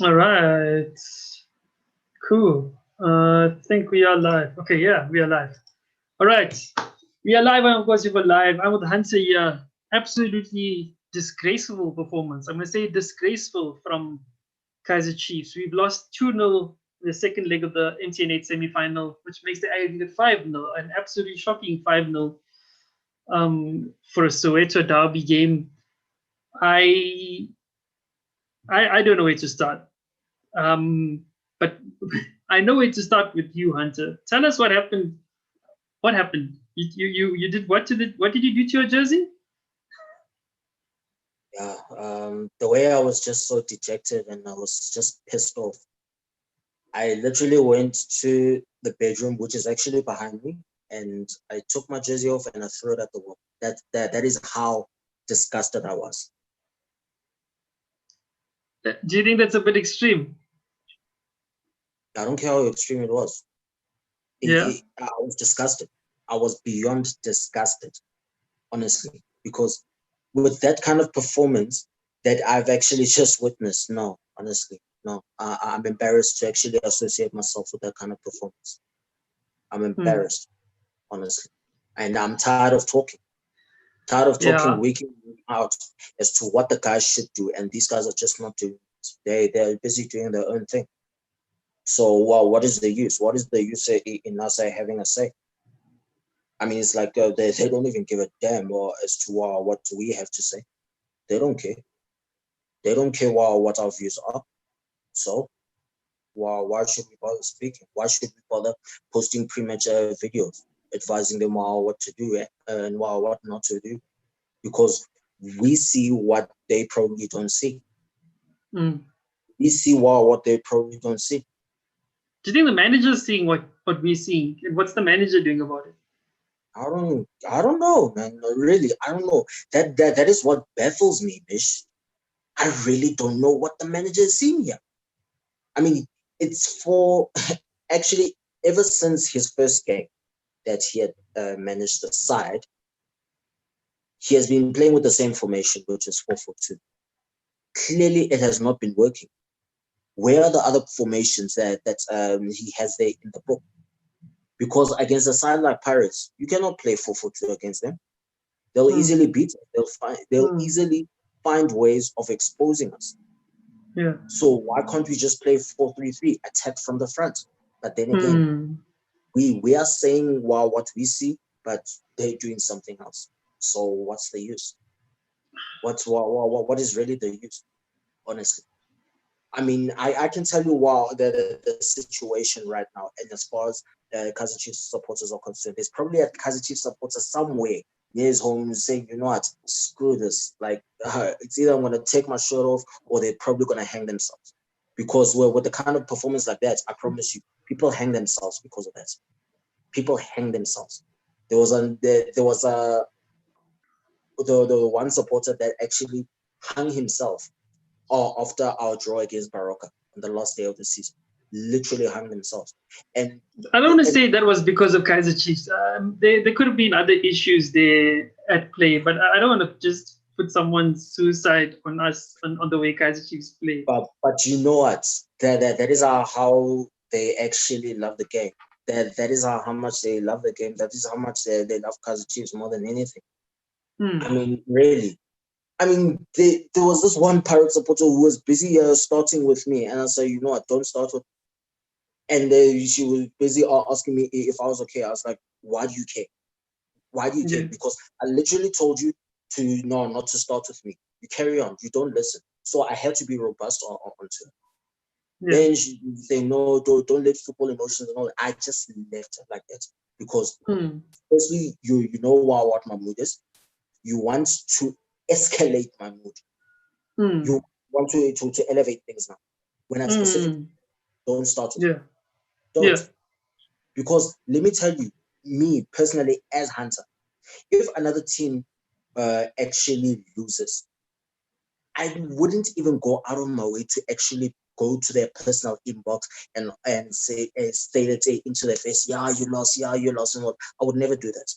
All right. Cool. I think we are live. Okay, yeah, we are live. All right. We are live, and of course, we were live. I'm with Hunter here. Absolutely disgraceful performance. I'm going to say disgraceful from Kaizer Chiefs. We've lost 2-0 in the second leg of the MTN8 semi-final, which makes the aggregate 5-0, an absolutely shocking 5-0 for a Soweto derby game. I don't know where to start. But I know where to start with you, Hunter. Tell us what happened. What happened? You did what to the what did you do to your jersey? Yeah, the way I was just so dejected and I was just pissed off. I literally went to the bedroom, which is actually behind me, and I took my jersey off and I threw it at the wall. That is how disgusted I was. Do you think that's a bit extreme? I don't care how extreme it was. Yeah. I was disgusted. I was beyond disgusted, honestly, because with that kind of performance that I've actually just witnessed, no, honestly, no. I'm embarrassed to actually associate myself with that kind of performance. I'm embarrassed, honestly. And I'm tired of talking. Yeah. Week in, week out as to what the guys should do. And these guys are just not doing it. They're busy doing their own thing. So, well, what is the use? What is the use in us having a say? I mean, it's like they don't even give a damn as to what we have to say. They don't care. They don't care what our views are. So, why should we bother speaking? Why should we bother posting premature videos advising them what to do and what not to do? Because we see what they probably don't see. We see what they probably don't see. Do you think the manager's seeing what we're seeing? And what's the manager doing about it? I don't know, man. Really, I don't know. That is what baffles me, Bish. I really don't know what the manager is seeing here. I mean, it's for actually ever since his first game that he had managed the side, he has been playing with the same formation, which is 4-4-2. Clearly, it has not been working. Where are the other formations that he has there in the book? Because against a side like Pirates, you cannot play 4-4-2 against them. They'll easily beat us. They'll easily find ways of exposing us. Yeah. So why can't we just play 4-3-3, attack from the front? But then again, we are saying what we see, but they're doing something else. So what's the use? What is really the use? Honestly, I mean, I can tell you the situation right now, and as far as Kaizer Chiefs supporters are concerned, there's probably a Kaizer Chiefs supporter somewhere near his home saying, you know what, screw this. Like, it's either I'm going to take my shirt off or they're probably going to hang themselves. Because with the kind of performance like that, I promise you, people hang themselves because of that. People hang themselves. There was the one supporter that actually hung himself after our draw against Baroka on the last day of the season. Literally hung themselves. And I don't want to say that was because of Kaizer Chiefs. There could have been other issues there at play, but I don't want to just put someone's suicide on us on the way Kaizer Chiefs play. But you know what? That is how they actually love the game. That is how much they love the game. That is how much they love Kaizer Chiefs more than anything. I mean, really. I mean, there was this one Pirate supporter who was busy starting with me, and I said, you know what, don't start with. And she was busy asking me if I was okay. I was like, why do you care? Why do you care? Because I literally told you not to start with me. You carry on. You don't listen. So I had to be robust onto it. Then she say, no, don't let football emotions and all that. I just left it like that because firstly, you know what my mood is. You want to escalate my mood. You want to elevate things now. When I specifically don't start with it. Don't. Because let me tell you, me personally as Hunter, if another team actually loses, I wouldn't even go out of my way to actually go to their personal inbox and say state it into their face, yeah, you lost, and what. I would never do that.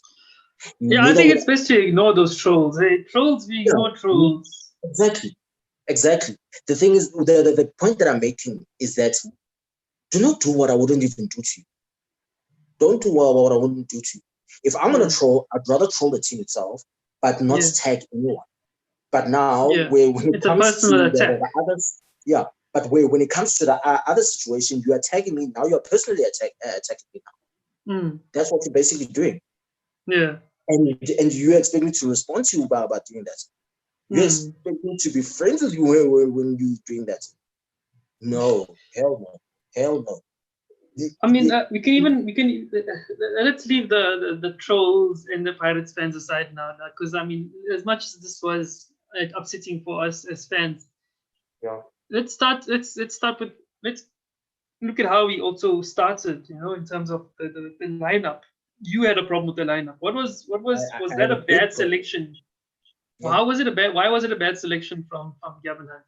Yeah, I think it's best to ignore those trolls. Hey, trolls, we ignore trolls. Exactly. Exactly. The thing is, the point that I'm making is that do not do what I wouldn't even do to you. Don't do what I wouldn't do to you. If I'm gonna troll, I'd rather troll the team itself, but not tag anyone. But now, when it it's a comes to personal attack. the others, but when it comes to the other situation, you are tagging me now. You're personally attacking me now. That's what you're basically doing. Yeah. And you expect me to respond to you about doing that. You expect me to be friends with you when you're doing that. No, hell no. I mean, we can let's leave the trolls and the Pirates fans aside now, because I mean, as much as this was upsetting for us as fans, let's start with let's look at how we also started. In terms of the lineup. You had a problem with the lineup. Was that a bad selection? Yeah. How was it why was it a bad selection from Gavin Hunt?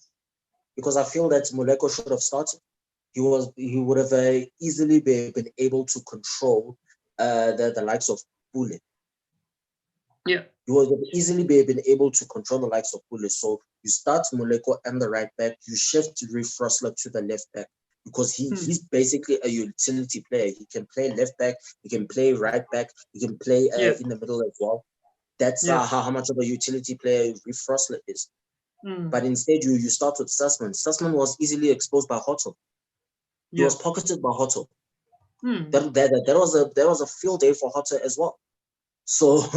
Because I feel that Moleko should have started. He would have easily been able to control the likes of Pule. Yeah. He would have easily been able to control the likes of Pule. So you start Moleko and the right back, you shift Reef Frosler to the left back, because he's basically a utility player. He can play left back, he can play right back, he can play in the middle as well. That's how much of a utility player Reef Frosler is. But instead, you start with Sussman. Sussman was easily exposed by Hotel. He was pocketed by Hotel. That was a field day for Hotel as well. So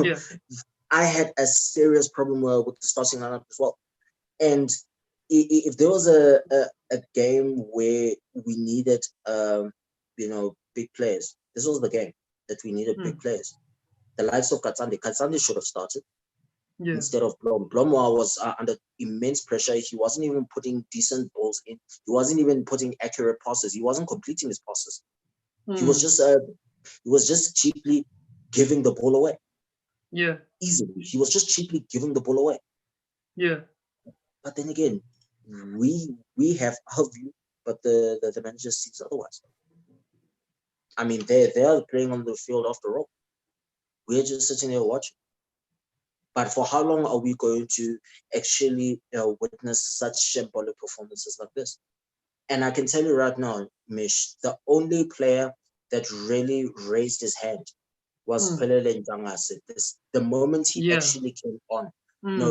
I had a serious problem with the starting lineup as well. And if there was a game where we needed big players, this was the game that we needed big players. The likes of Katsande should have started. Instead of Blom. Blom was under immense pressure. He wasn't even putting decent balls in. He wasn't even putting accurate passes. He wasn't completing his passes. He was just cheaply giving the ball away. Yeah. Easily. He was just cheaply giving the ball away. Yeah. But then again, we have our view, but the manager sees otherwise. I mean, they are playing on the field after all. We're just sitting there watching. But for how long are we going to actually witness such shambolic performances like this? And I can tell you right now, Mish, the only player that really raised his hand was Pelele Ntangase. The moment he actually came on,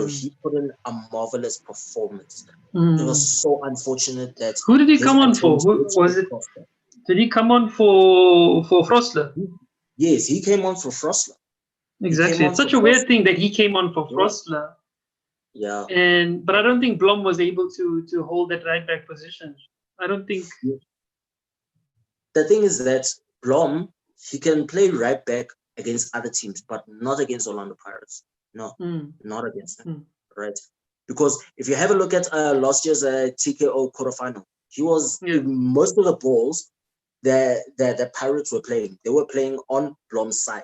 he put in a marvelous performance. It was so unfortunate that. Who did he come on for? Who was it? Did he come on for Frosler? Yes, he came on for Frosler. Exactly. It's such a weird thing that he came on for Frosler. Yeah. But I don't think Blom was able to hold that right back position. I don't think. The thing is that Blom, he can play right back against other teams, but not against Orlando Pirates. No, not against them. Right? Because if you have a look at last year's TKO quarterfinal, he was most of the balls that the Pirates were playing. They were playing on Blom's side.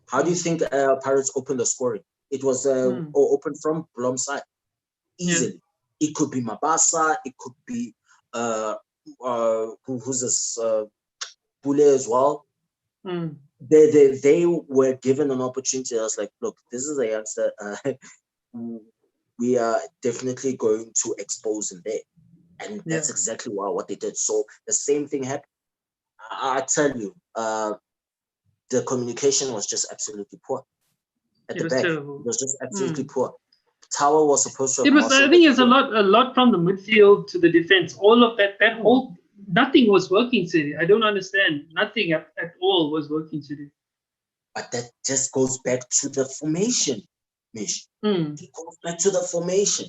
How do you think Pirates opened the scoring? It was opened from Blom's side easily. It could be Mabasa. It could be who's this Pule as well. They were given an opportunity. I was like, look, this is a youngster. We are definitely going to expose him there, and that's exactly what they did. So the same thing happened. I tell you, the communication was just absolutely poor at the back. Terrible. It was just absolutely poor. Tower was supposed to have. It was. I think it's a lot from the midfield to the defense. All of that whole nothing was working today. I don't understand. Nothing at all was working today. But that just goes back to the formation, Mish. It goes back to the formation.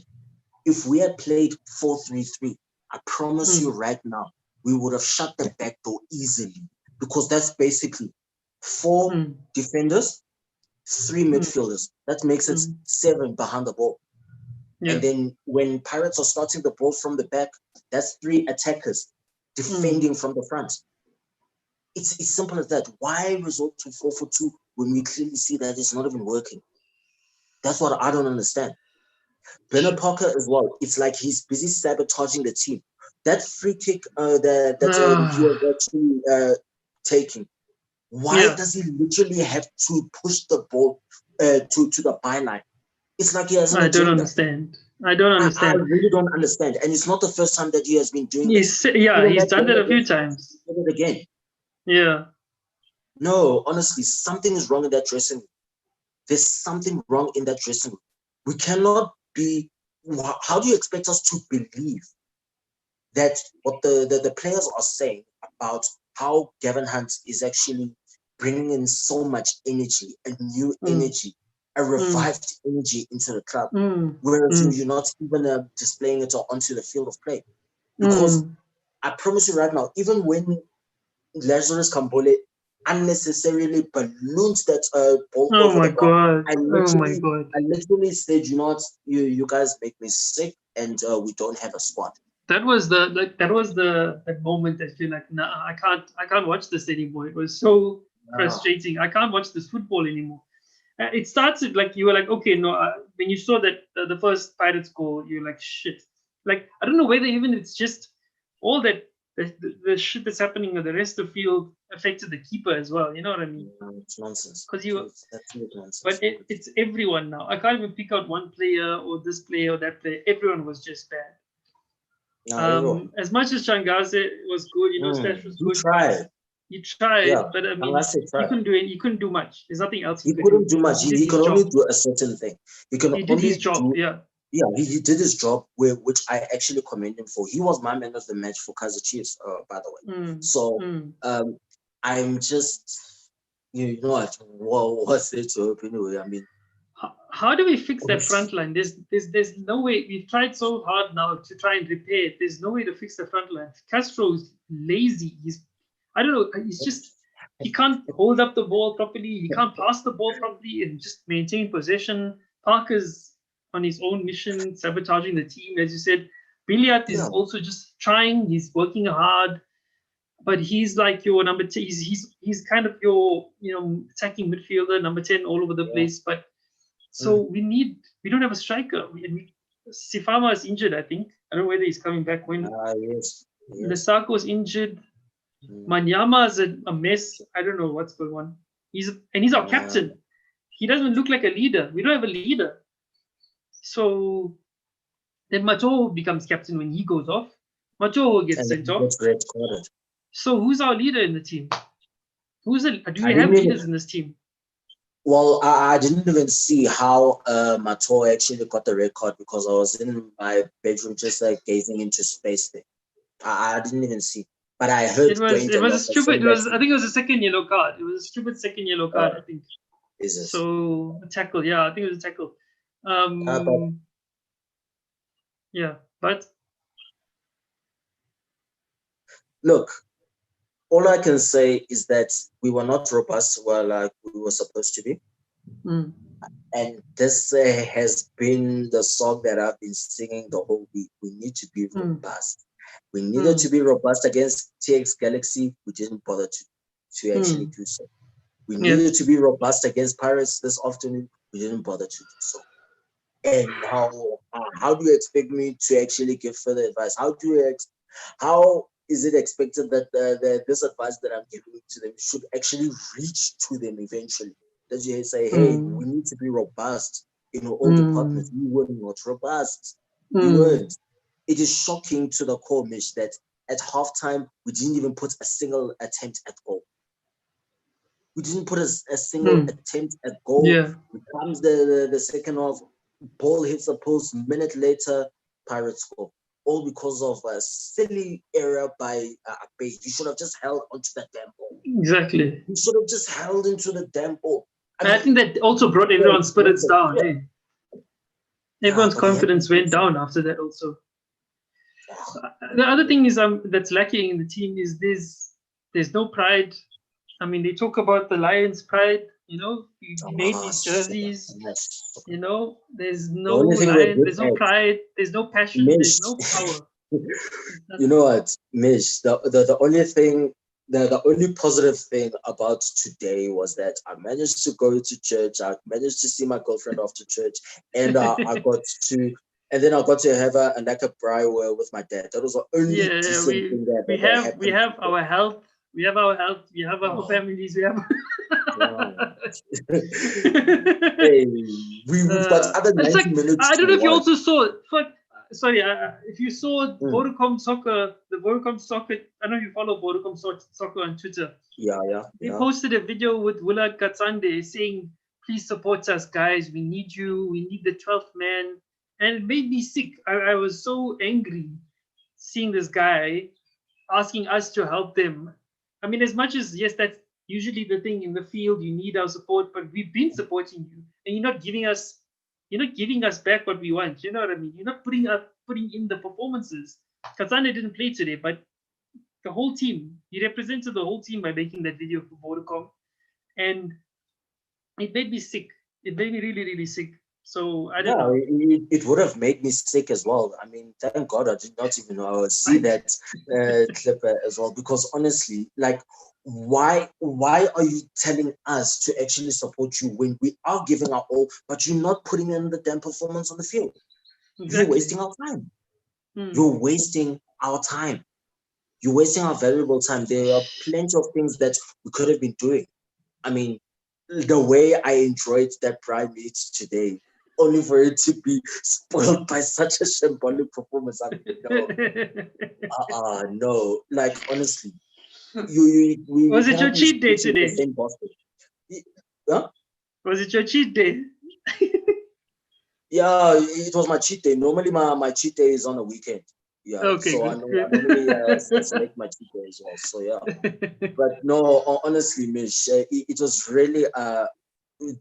If we had played 4-3-3, I promise you right now, we would have shut the back door easily, because that's basically 4 defenders, 3 midfielders. That makes it 7 behind the ball. And then when Pirates are starting the ball from the back, that's 3 attackers defending from the front. It's simple as that. Why resort to 4-4-2 when we clearly see that it's not even working? That's what I don't understand. Bernard Parker as well. It's like he's busy sabotaging the team. That free kick that he was actually taking. Why does he literally have to push the ball to the byline? It's like he has an agenda. I don't understand. I don't I understand. really don't understand. And it's not the first time that he has been doing this. He's done that a few times. Again. Yeah. No, honestly, something is wrong in that dressing room. There's something wrong in that dressing room. We cannot be. How do you expect us to believe that what the players are saying about how Gavin Hunt is actually bringing in so much energy, a new energy, a revived energy into the club, whereas you're not even displaying it onto the field of play? Because I promise you right now, even when Lazarus Kambole unnecessarily balloons that ball over the ground, I literally said, you guys make me sick, and we don't have a squad. That was that moment that you're like, nah, I can't watch this anymore. It was so frustrating. I can't watch this football anymore. It started like you were like, okay, no. When you saw that the first Pirates goal, you're like, shit. Like I don't know whether even it's just all that the shit that's happening on the rest of the field affected the keeper as well. You know what I mean? It's nonsense. Because that's nonsense. But it's everyone now. I can't even pick out one player or this player or that player. Everyone was just bad. As much as Changaze was good, Stash was good. He tried, but I mean, he couldn't do much. There's nothing else he couldn't do much. He could only do a certain thing. He did his job. He did his job, which I actually commend him for. He was my man of the match for Kaizer Chiefs, by the way. So I'm just, what's there to hope anyway? I mean, how do we fix that front line? There's no way. We've tried so hard now to try and repair it. There's no way to fix the front line. Castro's lazy. I don't know. He can't hold up the ball properly. He can't pass the ball properly and just maintain possession. Parker's on his own mission, sabotaging the team, as you said. Billiat is also just trying. He's working hard, but he's like your number 10. He's kind of your attacking midfielder, number 10 all over the place. But so we don't have a striker. Sifama is injured, I think. I don't know whether he's coming back when. Yes. Lesako is injured. Manyama is a mess. I don't know what's going on. He's our captain. He doesn't look like a leader. We don't have a leader. So then Macho becomes captain when he goes off. Macho gets sent off. So who's our leader in the team? Do we have leaders in this team? Well, I didn't even see how Mato actually got the red card because I was in my bedroom just like gazing into space there. I didn't even see. But I heard it was a stupid. I think it was a second yellow card. It was a stupid second yellow card. I think. Is it? So a tackle. Yeah, I think it was a tackle. But look, all I can say is that we were not robust like we were supposed to be. And this has been the song that I've been singing the whole week. We need to be robust. We needed to be robust against TX Galaxy. We didn't bother to actually do so. We needed to be robust against Pirates this afternoon. We didn't bother to do so. And how do you expect me to actually give further advice? How is it expected that this advice that I'm giving to them should actually reach to them eventually? That you say, hey, we need to be robust in all departments. We were not robust. We weren't. It is shocking to the core, Mish, that at halftime, we didn't even put a single attempt at goal. We didn't put a single attempt at goal. It comes the second half, ball hits the post, minute later, Pirates score. All because of a silly error by Abe. You should have just held onto that damn ball. Exactly. You should have just held into the damn ball. I think that also brought everyone's spirits down. Yeah. Everyone's confidence went down after that also. The other thing is that's lacking in the team is there's no pride. I mean, they talk about the Lions' pride. We made these jerseys. There's no Lions, there's no pride, there's no passion, there's no power. You know what, Mish? The only thing, the only positive thing about today was that I managed to go to church. I managed to see my girlfriend after church, and I got to have a braai with my dad. That was the only decent thing that we have our health. We have our health. We have our families. We have. Hey, we've got other it's 90 like, minutes I don't to know if you watch. also saw, sorry, if you saw Vodacom Soccer, the Vodacom Soccer, I don't know if you follow Vodacom Soccer on Twitter. They posted a video with Willard Katsande saying, please support us, guys. We need you. We need the 12th man. And it made me sick. I was so angry seeing this guy asking us to help them. I mean, as much as, yes, that's usually the thing in the field, you need our support, but we've been supporting you, and you're not giving us back what we want. You know what I mean? You're not putting in the performances. Katsane didn't play today, but the whole team, he represented the whole team by making that video for Vodacom, and it made me sick. It made me really, really sick. So I don't know. It would have made me sick as well. I mean, thank God I did not even see that clip as well. Because honestly, like, why are you telling us to actually support you when we are giving our all, but you're not putting in the damn performance on the field? Exactly. You're wasting our time. You're wasting our time. You're wasting our valuable time. There are plenty of things that we could have been doing. I mean, the way I enjoyed that Prime Meet today, only for it to be spoiled by such a shambolic performance. I mean, no. Like, honestly, was it your cheat day today? Huh? Was it your cheat day? Yeah, it was my cheat day. Normally, my cheat day is on a weekend. Yeah, okay, so I normally select my cheat day as well. So yeah, but no, honestly, Mish, it was really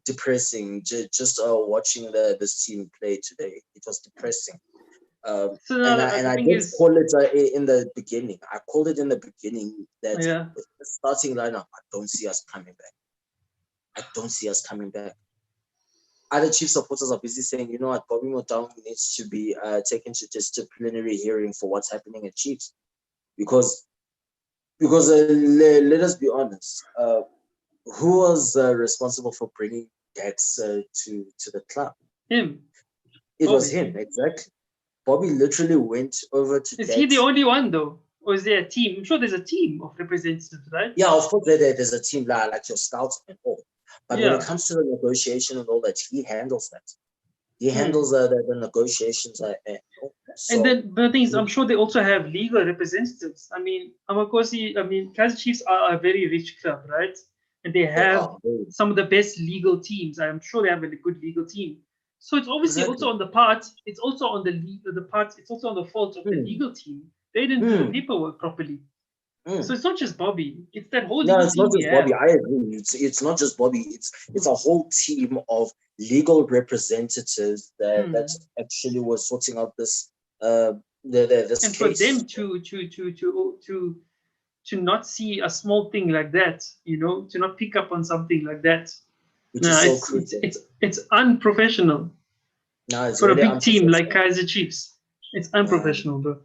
depressing just watching this team play today. It was depressing. And I did call it in the beginning. I called it in the beginning that with the starting lineup, I don't see us coming back. Other Chief supporters are busy saying, you know what, Bobby Motown needs to be taken to disciplinary hearing for what's happening at Chiefs, because let us be honest, who was responsible for bringing Dax to the club? Him. It was him, exactly. Bobby literally went over to Is he the only one, though? Or is there a team? I'm sure there's a team of representatives, right? Yeah, of course there's a team like your scouts and all. But when it comes to the negotiation and all that, he handles that. He handles the negotiations. And then the thing is, I'm sure they also have legal representatives. I mean, Kaizer Chiefs are a very rich club, right? And they have some of the best legal teams. I'm sure they have a good legal team. So it's obviously also on the part. It's also on It's also on the fault of the legal team. They didn't do the paperwork properly. So it's not just Bobby. It's that whole legal team. No, it's not just Bobby. I agree. It's not just Bobby. It's a whole team of legal representatives that actually were sorting out this this and case. For them to not see a small thing like that, to not pick up on something like that. It's unprofessional. No, it's for a big team like Kaizer Chiefs. It's unprofessional, bro.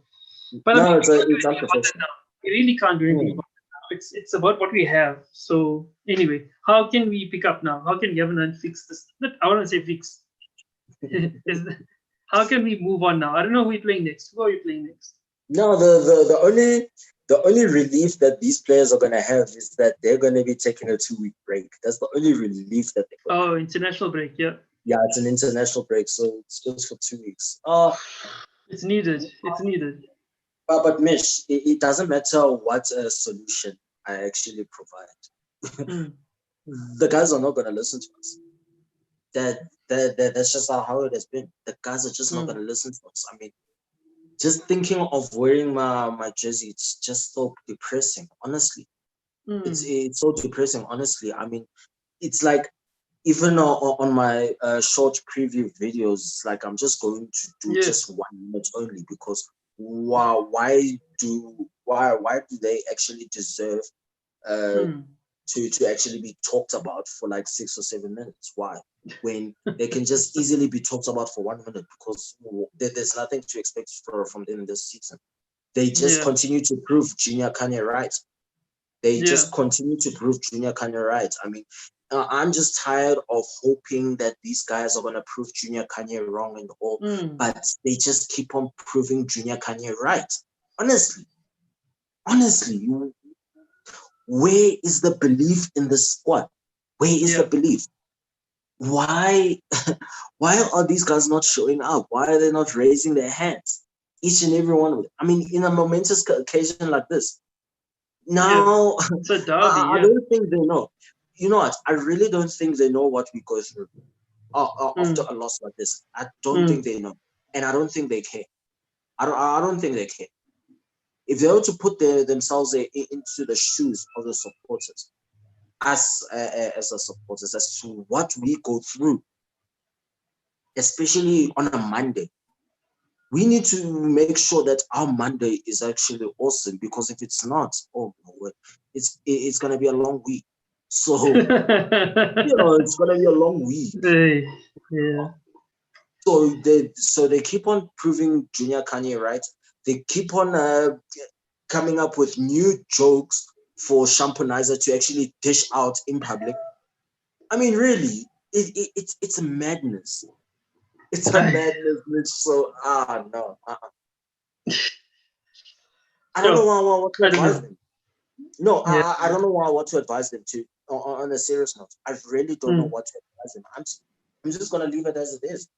But no, it's unprofessional. We really can't do anything about it now. It's about what we have. So anyway, how can we pick up now? How can Government fix this? I want to say fix. How can we move on now? I don't know who we're playing next. Who are you playing next? No, the only relief that these players are gonna have is that they're gonna be taking a 2-week break. That's the only relief that they're gonna have. International break, yeah. Yeah, it's an international break, so it's just for 2 weeks. It's needed. It's needed. But Mish, it doesn't matter what solution I actually provide. The guys are not gonna listen to us. That's just how it has been. The guys are just not gonna listen to us. I mean, just thinking of wearing my jersey, it's just so depressing, honestly. It's so depressing, honestly. I mean, it's like, even on my short preview videos, like, I'm just going to do just 1 minute only, because why do they actually deserve to actually be talked about for like 6 or 7 minutes? Why, when they can just easily be talked about for 1 minute? Because there's nothing to expect from them this season. They just continue to prove Junior Kanye right. They just continue to prove Junior Kanye right. I mean, I'm just tired of hoping that these guys are going to prove Junior Kanye wrong and all, but they just keep on proving Junior Kanye right. Honestly, where is the belief in the squad? Where is the belief? Why are these guys not showing up? Why are they not raising their hands? Each and every one of them. I mean, in a momentous occasion like this. Now, it's a derby, I don't think they know. You know what? I really don't think they know what we go through after a loss like this. I don't think they know, and I don't think they care. I don't think they care. If they were to put themselves into the shoes of the supporters, us as a supporters, as to what we go through, especially on a Monday, we need to make sure that our Monday is actually awesome, because if it's not, oh, it's gonna be a long week. So it's gonna be a long week. Yeah. So they keep on proving Junior Kanye right. They keep on coming up with new jokes for Shamponizer to actually dish out in public. I mean, really, it's a madness. It's a madness. So no. I don't know what to advise them. No, I don't know what to advise them to. On a serious note, I really don't know what to advise them. I'm just gonna leave it as it is.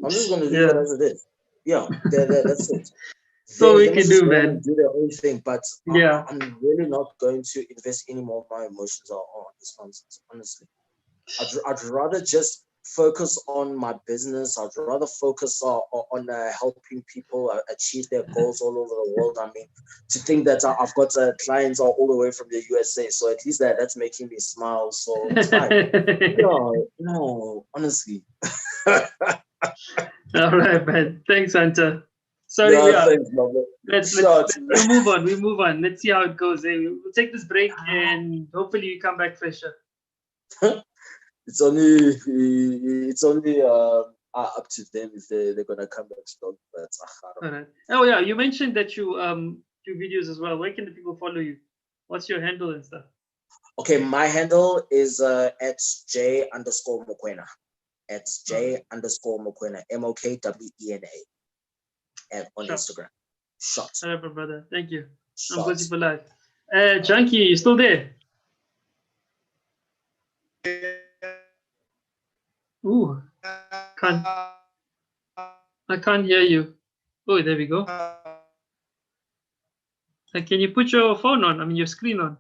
I'm just gonna leave it as it is. Yeah, that's it. So we can do, man. Do their own thing, but I'm really not going to invest any more of my emotions on this nonsense. Honestly, I'd rather just focus on my business. I'd rather focus on helping people achieve their goals all over the world. I mean, to think that I've got clients all the way from the USA, so at least that's making me smile. So it's fine. No, honestly. All right, man. Thanks, Hunter. Sorry, thanks, we move on. We move on. Let's see how it goes. We'll take this break and hopefully you come back fresher. It's only up to them if they're gonna come back strong. But all right. Oh yeah, you mentioned that you do videos as well. Where can the people follow you? What's your handle and stuff? Okay, my handle is at @J_Mokwena. At @J_Mokwena. MOKWENA. On Instagram. Shot. All right, brother. Thank you. Shot. I'm Gozi for life. Junkie, you still there? Ooh, I can't hear you. Oh, there we go. Can you put your phone on? I mean, your screen on.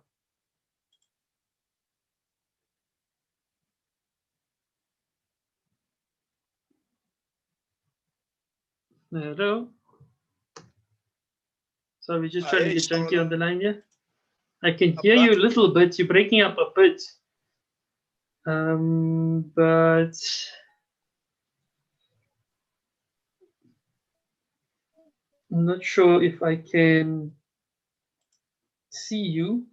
Hello. So we're just trying to get Junkie on the line here. I can hear you a little bit. You're breaking up a bit. But I'm not sure if I can see you.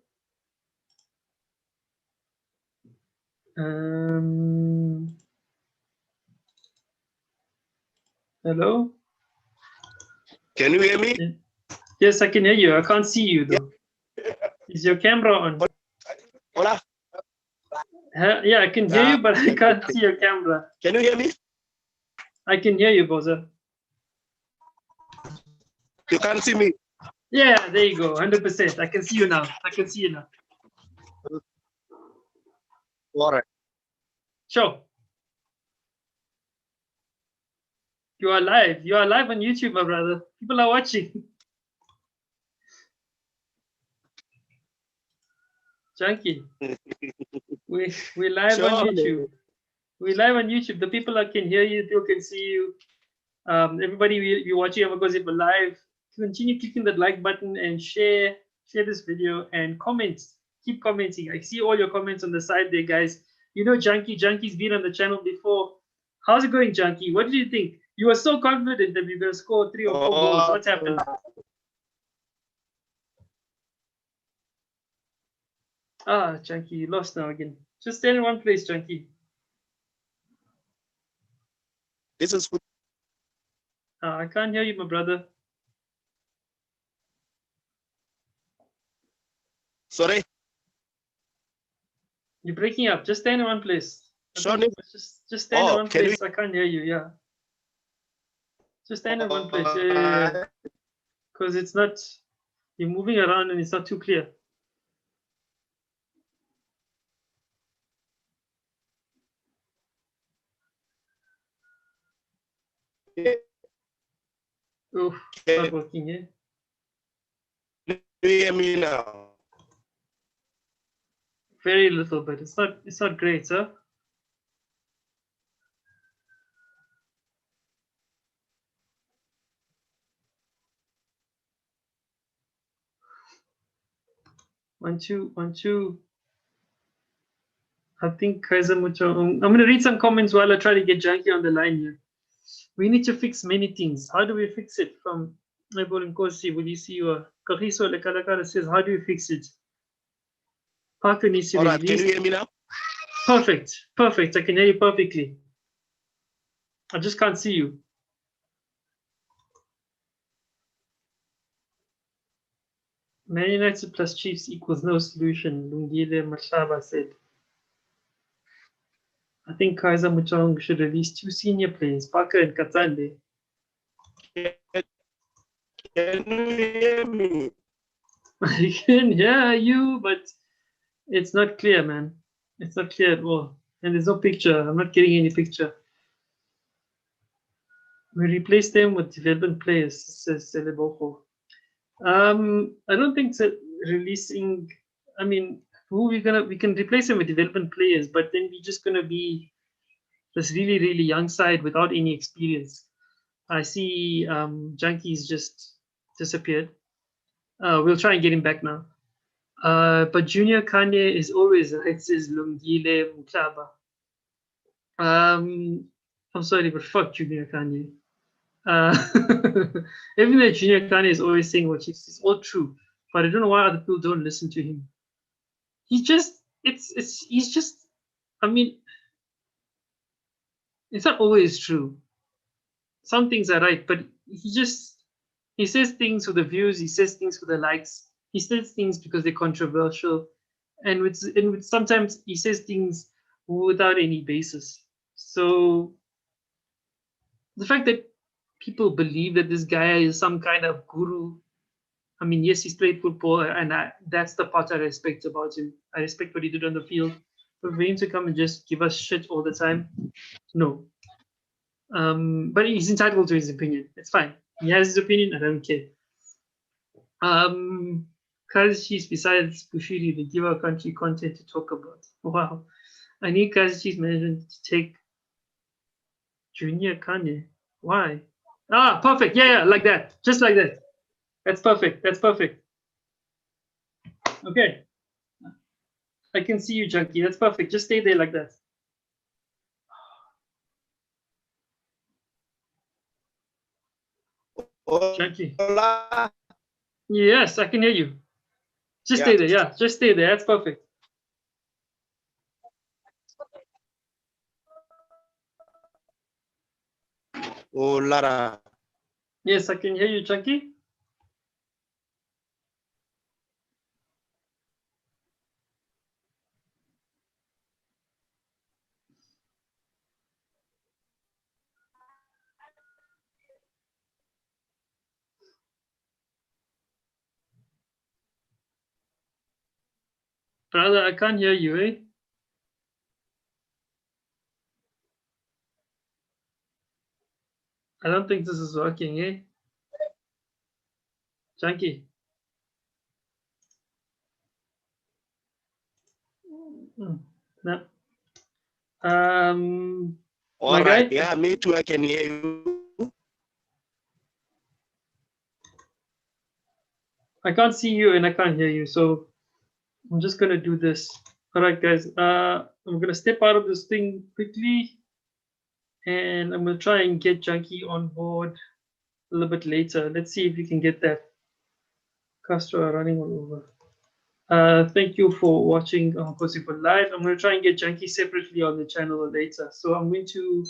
Hello? Can you hear me? Yes, I can hear you. I can't see you though. Is your camera on? Hola. Yeah, I can hear you, but I can't see your camera. Can you hear me? I can hear you, Boza. You can't see me? Yeah, there you go. 100%. I can see you now. I can see you now. All right. Sure. You are live. You are live on YouTube, my brother. People are watching. Junkie. We're live on YouTube. We're live on YouTube. The people can hear you, people can see you. Everybody you're watching Amagozi for live. Continue clicking that like button and share this video and comment. Keep commenting. I see all your comments on the side there, guys. You know Junkie's been on the channel before. How's it going, Junkie? What did you think? You were so confident that you're gonna score 3 or 4 goals. What's happened? Junkie, you lost now again. Just stay in one place, Junkie. This is good. I can't hear you, my brother. Sorry? You're breaking up. Just stay in one place. Sorry? Just stay in one place. I can't hear you. Yeah. Just stand in one place. Yeah. Because it's not, you're moving around and it's not too clear. Oh, it's not working here. Can you hear me now? Very little bit. It's not great, sir. One, two. I think Kaizer Mucho. I'm going to read some comments while I try to get Janky on the line here. We need to fix many things. How do we fix it? From Naibolim Kosi, will you see your Kahiso Lekalakara says, how do we fix it? Parker needs to All be right, can released. you hear me now? Perfect. I can hear you perfectly. I just can't see you. Man United plus Chiefs equals no solution. Lungile Mashaba said. I think Kaizer Muchong should release 2 senior players, Parker and Katsande. Can you hear me? I can hear you, but it's not clear, man. It's not clear at all. And there's no picture. I'm not getting any picture. We replace them with development players, says Seleboko. I don't think that releasing, I mean, we can replace them with development players, but then we're just gonna be this really, really young side without any experience. I see Junkies just disappeared. We'll try and get him back now. But Junior Kanye is always right, says Lungile Mklaba. I'm sorry, but fuck Junior Kanye. Even though Junior Kanye is always saying what it's all true, but I don't know why other people don't listen to him. He's just, I mean, it's not always true. Some things are right, but he says things for the views, he says things for the likes, he says things because they're controversial, and sometimes he says things without any basis. So the fact that people believe that this guy is some kind of guru, I mean, yes, he's played football, and that's the part I respect about him. I respect what he did on the field, but for him to come and just give us shit all the time, no. But he's entitled to his opinion. It's fine. He has his opinion. I don't care. Kaizer Chiefs, besides Bushiri, they give our country content to talk about. Wow. I need Kaizer Chiefs management to take Junior Kanye. Why? Ah, perfect. Yeah, like that. Just like that. That's perfect. Okay. I can see you, Junkie. That's perfect. Just stay there like that. Junkie. Hola. Yes, I can hear you. Just stay there. Yeah, just stay there. That's perfect. Oh, Lara. Yes, I can hear you, Junkie. Brother, I can't hear you, eh? I don't think this is working, eh? Junkie. No. All right. Yeah, me too. I can hear you. I can't see you and I can't hear you, so I'm just gonna do this. All right, guys. I'm gonna step out of this thing quickly, and I'm gonna try and get Junkie on board a little bit later. Let's see if we can get that. Castro running all over. Thank you for watching Kosi for Live. I'm gonna try and get Junkie separately on the channel later. So I'm going to